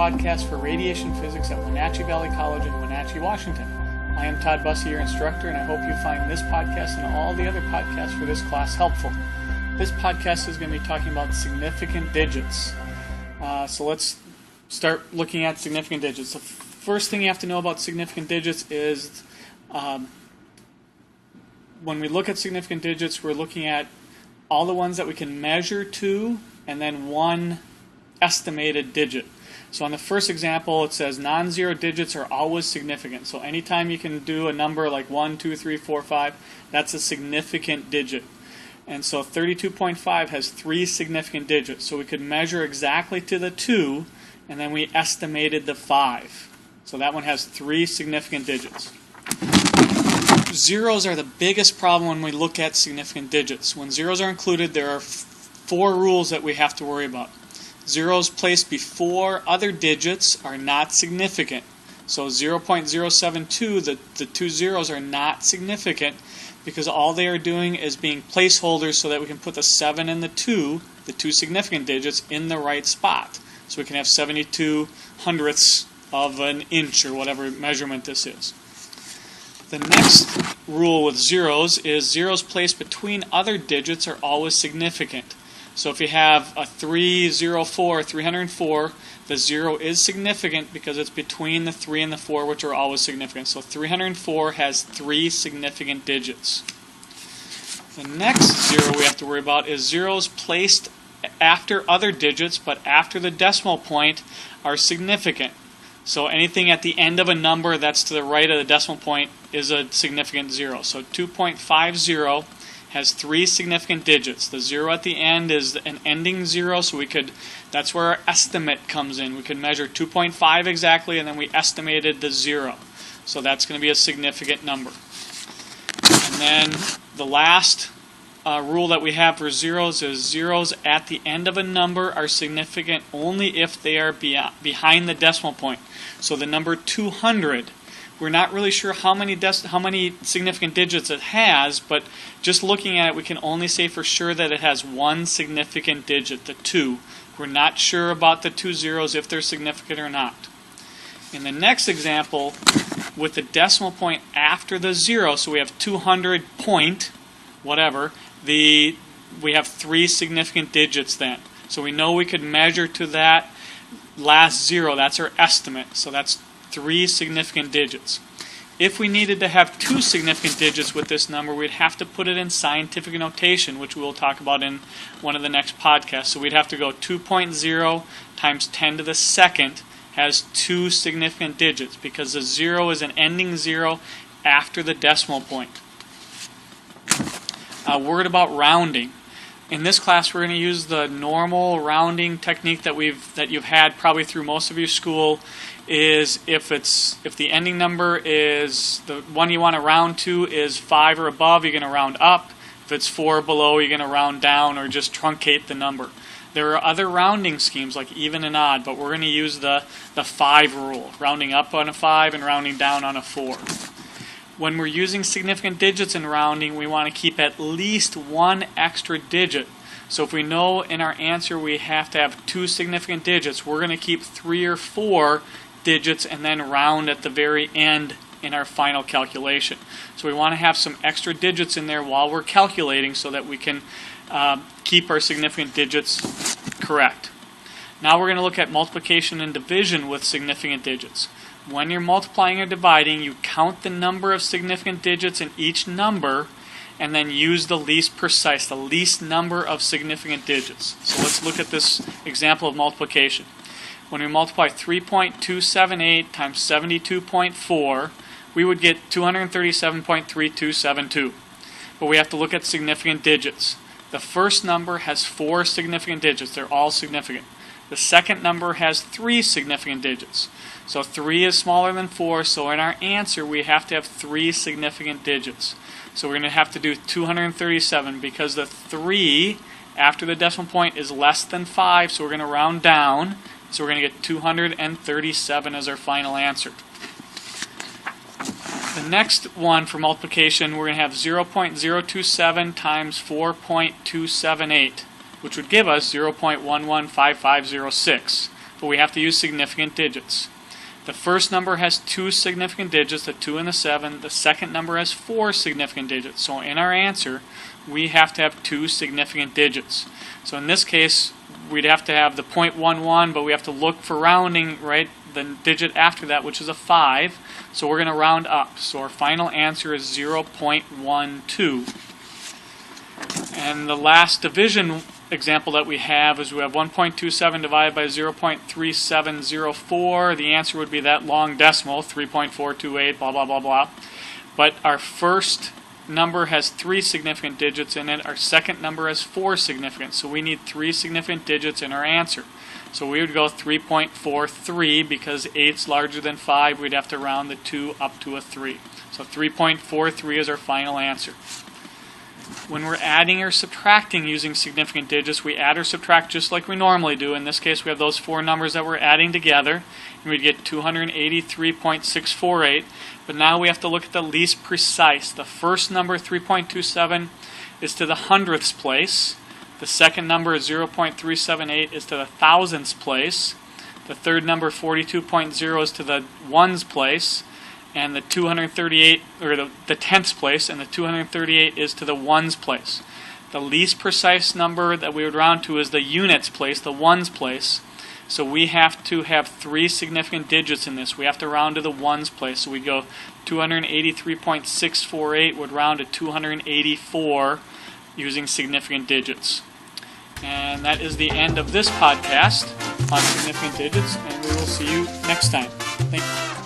podcast for radiation physics at Wenatchee Valley College in Wenatchee, Washington. I am Todd Bussey, your instructor, and I hope you find this podcast and all the other podcasts for this class helpful. This podcast is going to be talking about significant digits. So let's start looking at significant digits. The first thing you have to know about significant digits is when we look at significant digits, we're looking at all the ones that we can measure to and then one estimated digit. So on the first example, it says non-zero digits are always significant. So anytime you can do a number like 1, 2, 3, 4, 5, that's a significant digit. And so 32.5 has 3 significant digits. So we could measure exactly to the 2, and then we estimated the 5. So that one has 3 significant digits. Zeros are the biggest problem when we look at significant digits. When zeros are included, there are 4 rules that we have to worry about. Zeros placed before other digits are not significant. So 0.072, the 2 zeros are not significant because all they are doing is being placeholders so that we can put the 7 and the 2 significant digits, in the right spot. So we can have 72 hundredths of an inch or whatever measurement this is. The next rule with zeros is zeros placed between other digits are always significant. So if you have a 304, the 0 is significant because it's between the 3 and the 4, which are always significant. So 304 has 3 significant digits. The next 0 we have to worry about is zeros placed after other digits, but after the decimal point, are significant. So anything at the end of a number that's to the right of the decimal point is a significant 0. So 2.50 has 3 significant digits. The 0 at the end is an ending 0, so that's where our estimate comes in. We could measure 2.5 exactly, and then we estimated the 0. So that's going to be a significant number. And then the last rule that we have for zeros is zeros at the end of a number are significant only if they are behind the decimal point. So the number 200, we're not really sure how many significant digits it has, but just looking at it, we can only say for sure that it has 1 significant digit, the 2. We're not sure about the 2 zeros if they're significant or not. In the next example, with the decimal point after the 0, so we have 200 point whatever, we have 3 significant digits then. So we know we could measure to that last 0, that's our estimate. So that's 3 significant digits. If we needed to have 2 significant digits with this number, we'd have to put it in scientific notation, which we'll talk about in one of the next podcasts. So we'd have to go 2.0 times 10 to the second has 2 significant digits because the 0 is an ending 0 after the decimal point. A word about rounding. In this class, we're going to use the normal rounding technique that you've had probably through most of your school. Is if the ending number is the one you want to round to is 5 or above, you're going to round up. If it's 4 or below, you're going to round down or just truncate the number. There are other rounding schemes like even and odd, but we're going to use the 5 rule, rounding up on a 5 and rounding down on a 4. When we're using significant digits in rounding, we want to keep at least 1 extra digit. So if we know in our answer we have to have 2 significant digits, we're going to keep 3 or 4 digits and then round at the very end in our final calculation. So we want to have some extra digits in there while we're calculating so that we can keep our significant digits correct. Now we're going to look at multiplication and division with significant digits. When you're multiplying or dividing, you count the number of significant digits in each number and then use the least precise, the least number of significant digits. So let's look at this example of multiplication. When we multiply 3.278 times 72.4, we would get 237.3272. But we have to look at significant digits. The first number has 4 significant digits. They're all significant. The second number has 3 significant digits. So 3 is smaller than 4, so in our answer we have to have 3 significant digits. So we're going to have to do 237 because the 3 after the decimal point is less than 5, so we're going to round down. So we're going to get 237 as our final answer. The next one for multiplication, we're going to have 0.027 times 4.278, which would give us 0.115506. but we have to use significant digits. The first number has 2 significant digits, the 2 and the 7. The second number has 4 significant digits. So in our answer, we have to have 2 significant digits. So in this case, we'd have to have the 0.11, but we have to look for rounding, right? The digit after that, which is a 5. So we're going to round up. So our final answer is 0.12. And the last division example that we have is we have 1.27 divided by 0.3704. The answer would be that long decimal, 3.428, blah, blah, blah, blah. But our first number has 3 significant digits in it. Our second number has 4 significant. So we need 3 significant digits in our answer. So we would go 3.43 because 8's larger than 5. We'd have to round the 2 up to a 3. So 3.43 is our final answer. When we're adding or subtracting using significant digits, we add or subtract just like we normally do. In this case, we have those 4 numbers that we're adding together, and we'd get 283.648. But now we have to look at the least precise. The first number, 3.27, is to the hundredths place. The second number, 0.378, is to the thousandths place. The third number, 42.0, is to the ones place. And the 238, or the tenths place, and the 238 is to the ones place. The least precise number that we would round to is the units place, the ones place. So we have to have 3 significant digits in this. We have to round to the ones place. So we go 283.648 would round to 284 using significant digits. And that is the end of this podcast on significant digits, and we will see you next time. Thank you.